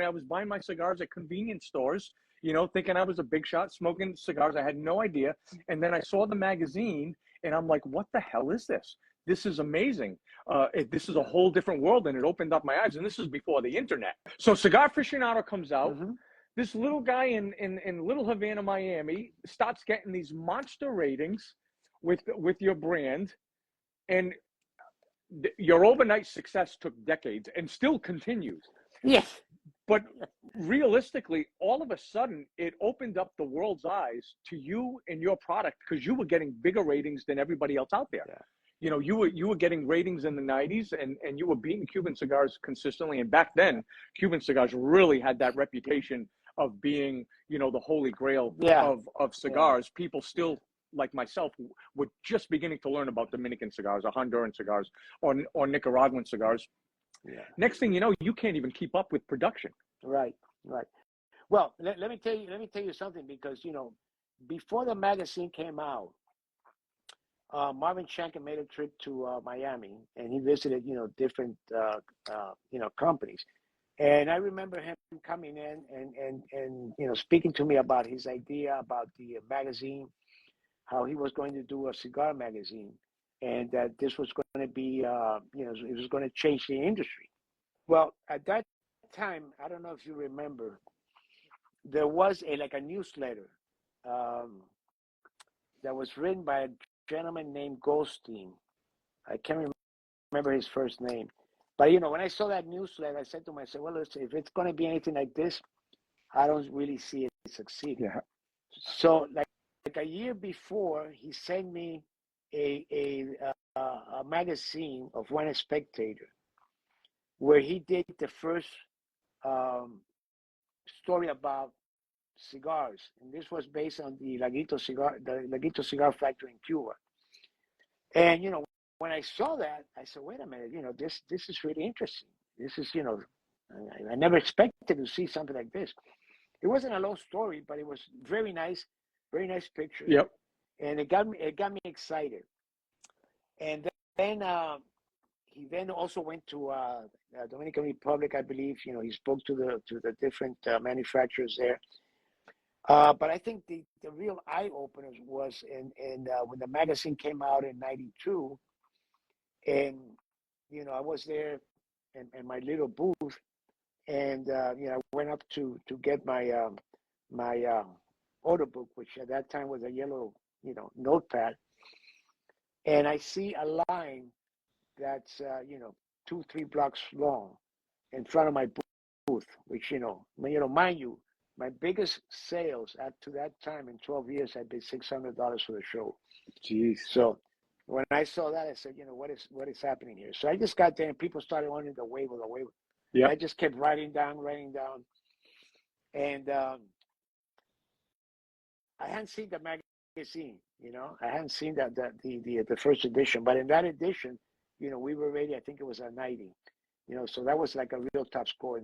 I was buying my cigars at convenience stores, you know, thinking I was a big shot smoking cigars. I had no idea. And then I saw the magazine and I'm like, what the hell is this? This is amazing. This is a whole different world, and it opened up my eyes. And this is before the internet. So Cigar Aficionado comes out. Mm-hmm. This little guy in Little Havana, Miami, starts getting these monster ratings with your brand, and your overnight success took decades and still continues. Yes. But realistically, all of a sudden, it opened up the world's eyes to you and your product because you were getting bigger ratings than everybody else out there. Yeah. You know, you were getting ratings in the 90s, and you were beating Cuban cigars consistently. And back then, Cuban cigars really had that reputation of being, you know, the holy grail of cigars. Yeah. People still, like myself, were just beginning to learn about Dominican cigars, or Honduran cigars, or Nicaraguan cigars. Yeah. Next thing you know, you can't even keep up with production. Right. Well, let me tell you something, because, you know, before the magazine came out, Marvin Shanker made a trip to Miami, and he visited, you know, different you know, companies. And I remember him coming in and you know, speaking to me about his idea about the magazine, how he was going to do a cigar magazine, and that this was going to be, you know, it was going to change the industry. Well, at that time, I don't know if you remember, there was a newsletter that was written by a gentleman named Goldstein. I can't remember his first name. But, you know, when I saw that newsletter, I said to myself, well, listen, if it's going to be anything like this, I don't really see it succeeding. Yeah. So, like a year before, he sent me a magazine of One Spectator, where he did the first story about cigars, and this was based on the Laguito cigar factory in Cuba. And, you know, when I saw that, I said, wait a minute, you know, this is really interesting. This is, you know, I never expected to see something like this. It wasn't a long story, but it was very nice pictures. Yep. And it got me excited. And then he then also went to Dominican Republic, I believe. You know, he spoke to the different manufacturers there. But I think the real eye opener was in when the magazine came out in '92, and, you know, I was there in my little booth, and you know, I went up to get my my order book, which at that time was a yellow, you know, notepad, and I see a line that's you know, 2-3 blocks long in front of my booth, which, you know, mind you, my biggest sales up to that time in 12 years had been $600 for the show. Jeez. So when I saw that, I said, you know, what is happening here? So I just got there, and people started wanting the waiver. Yeah. I just kept writing down, and I hadn't seen the magazine. You know, I hadn't seen the first edition, but in that edition, you know, we were ready. I think it was a 90. You know, so that was like a real top score